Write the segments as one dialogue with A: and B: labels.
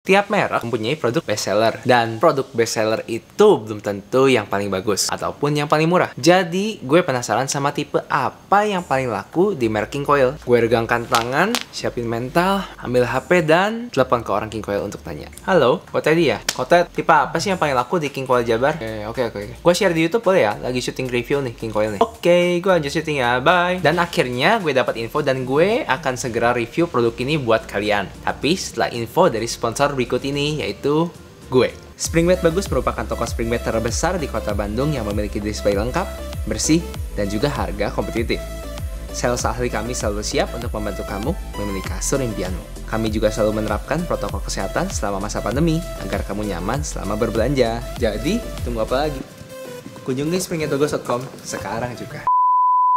A: Tiap merek mempunyai produk bestseller, dan produk bestseller itu belum tentu yang paling bagus ataupun yang paling murah. Jadi, gue penasaran sama tipe apa yang paling laku di merek King Koil. Gue regangkan tangan, siapin mental, ambil HP, dan telepon ke orang King Koil untuk tanya. Halo, Kotet ya? Kotet, tipe apa sih yang paling laku di King Koil Jabar? Oke. Gue share di YouTube boleh ya? Lagi syuting review nih King Koil nih. Oke, gue lanjut syuting ya, bye. Dan akhirnya gue dapat info dan gue akan segera review produk ini buat kalian. Tapi setelah info dari sponsor berikut ini, yaitu gue. Springmate Bagus merupakan toko springmate terbesar di kota Bandung yang memiliki display lengkap, bersih, dan juga harga kompetitif. Sales ahli kami selalu siap untuk membantu kamu memilih kasur impianmu. Kami juga selalu menerapkan protokol kesehatan selama masa pandemi agar kamu nyaman selama berbelanja. Jadi, tunggu apa lagi? Kunjungi springmatebagus.com sekarang juga.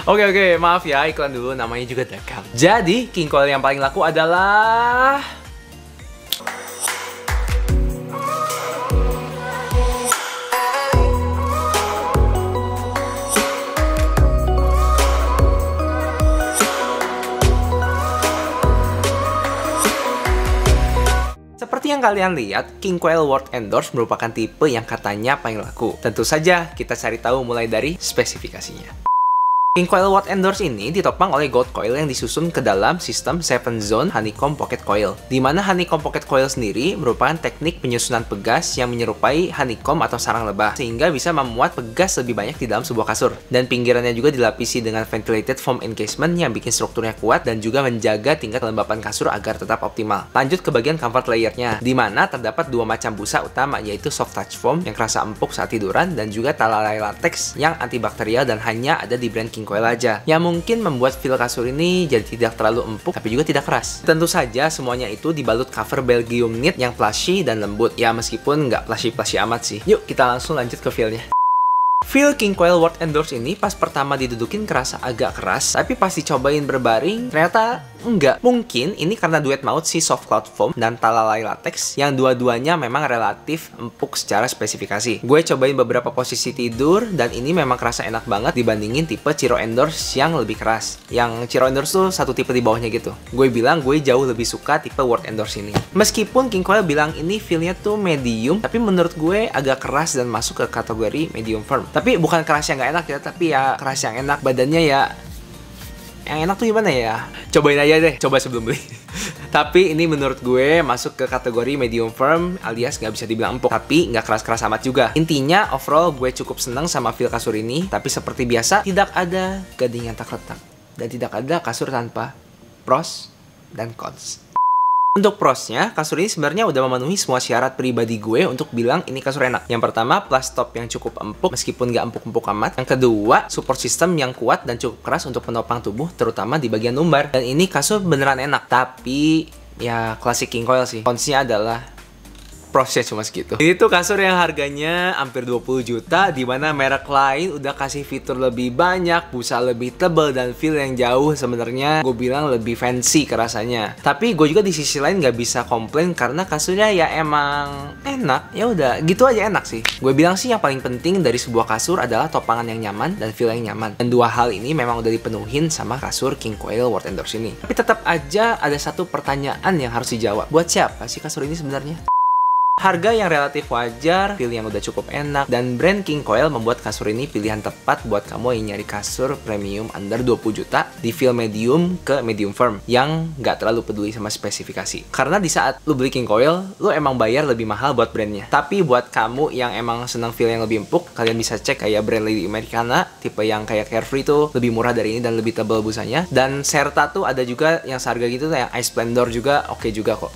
A: Oke, maaf ya, iklan dulu, namanya juga dagang. Jadi, King Koil yang paling laku adalah... Seperti yang kalian lihat, King Koil World Endorse merupakan tipe yang katanya paling laku. Tentu saja, kita cari tahu mulai dari spesifikasinya. King Koil World Endorse ini ditopang oleh gold coil yang disusun ke dalam sistem 7 zone honeycomb pocket coil. Di mana honeycomb pocket coil sendiri merupakan teknik penyusunan pegas yang menyerupai honeycomb atau sarang lebah, sehingga bisa memuat pegas lebih banyak di dalam sebuah kasur. Dan pinggirannya juga dilapisi dengan ventilated foam encasement yang bikin strukturnya kuat dan juga menjaga tingkat kelembapan kasur agar tetap optimal. Lanjut ke bagian comfort layernya, di mana terdapat dua macam busa utama, yaitu soft touch foam yang kerasa empuk saat tiduran dan juga talalay latex yang antibakterial dan hanya ada di brand King Koil aja, yang mungkin membuat feel kasur ini jadi tidak terlalu empuk tapi juga tidak keras. Tentu saja semuanya itu dibalut cover Belgium knit yang plushy dan lembut. Ya meskipun nggak plushy amat sih. Yuk kita langsung lanjut ke feelnya. Feel King Koil World Endorse ini pas pertama didudukin kerasa agak keras, tapi pas dicobain berbaring ternyata enggak. Mungkin ini karena duet maut si soft cloud foam dan talalay latex yang dua-duanya memang relatif empuk secara spesifikasi. Gue cobain beberapa posisi tidur dan ini memang kerasa enak banget dibandingin tipe Chiro Endorse yang lebih keras. Yang Chiro Endorse tuh satu tipe di bawahnya gitu. Gue bilang gue jauh lebih suka tipe World Endorse ini. Meskipun King Koil bilang ini feelnya tuh medium, tapi menurut gue agak keras dan masuk ke kategori medium firm. Tapi bukan keras yang nggak enak ya, tapi ya keras yang enak. Badannya ya yang enak tuh gimana ya? Cobain aja deh, coba sebelum beli. Tapi ini menurut gue masuk ke kategori medium firm alias nggak bisa dibilang empuk, tapi nggak keras-keras amat juga. Intinya overall gue cukup seneng sama feel kasur ini. Tapi seperti biasa tidak ada gading yang tak retak dan tidak ada kasur tanpa pros dan cons. Untuk prosnya, kasur ini sebenarnya udah memenuhi semua syarat pribadi gue untuk bilang ini kasur enak. Yang pertama, plus top yang cukup empuk meskipun nggak empuk-empuk amat. Yang kedua, support system yang kuat dan cukup keras untuk penopang tubuh, terutama di bagian lumbar. Dan ini kasur beneran enak, tapi ya klasik King Koil sih. Consnya adalah prosnya cuma segitu. Ini tuh kasur yang harganya hampir 20 juta, dimana merek lain udah kasih fitur lebih banyak, busa lebih tebal, dan feel yang jauh sebenarnya gue bilang lebih fancy kerasanya. Tapi gue juga di sisi lain nggak bisa komplain karena kasurnya ya emang enak. Ya udah gitu aja enak sih. Gue bilang sih yang paling penting dari sebuah kasur adalah topangan yang nyaman dan feel yang nyaman. Dan dua hal ini memang udah dipenuhin sama kasur King Koil World Endorse ini. Tapi tetap aja ada satu pertanyaan yang harus dijawab. Buat siapa sih kasur ini sebenarnya? Harga yang relatif wajar, feel yang udah cukup enak, dan brand King Koil membuat kasur ini pilihan tepat buat kamu yang nyari kasur premium under 20 juta di feel medium ke medium firm yang nggak terlalu peduli sama spesifikasi. Karena di saat lu beli King Koil, lu emang bayar lebih mahal buat brandnya. Tapi buat kamu yang emang senang feel yang lebih empuk, kalian bisa cek kayak brand Lady Americana, tipe yang kayak Carefree tuh lebih murah dari ini dan lebih tebal busanya. Dan Serta tuh ada juga yang seharga gitu, yang Ice Splendor juga oke juga kok.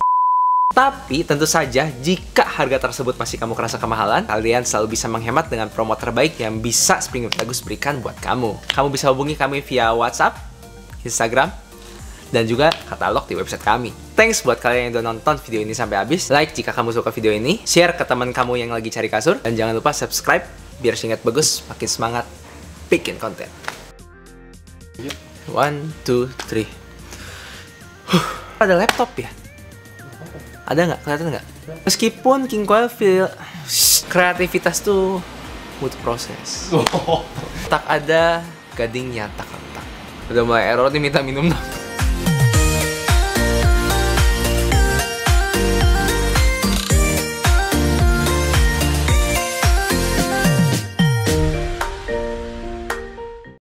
A: Tapi tentu saja jika harga tersebut masih kamu kerasa kemahalan, kalian selalu bisa menghemat dengan promo terbaik yang bisa Springmate Bagus berikan buat kamu. Kamu bisa hubungi kami via WhatsApp, Instagram, dan juga katalog di website kami. Thanks buat kalian yang udah nonton video ini sampai habis. Like jika kamu suka video ini, share ke teman kamu yang lagi cari kasur, dan jangan lupa subscribe biar Springmate Bagus makin semangat bikin konten. 1, 2, 3. Ada laptop ya? Ada nggak? Kelihatan nggak? Meskipun King Koil feel kreativitas tuh butuh proses. Tak ada gadingnya tak retak. Udah mulai error nih, minta minum dong.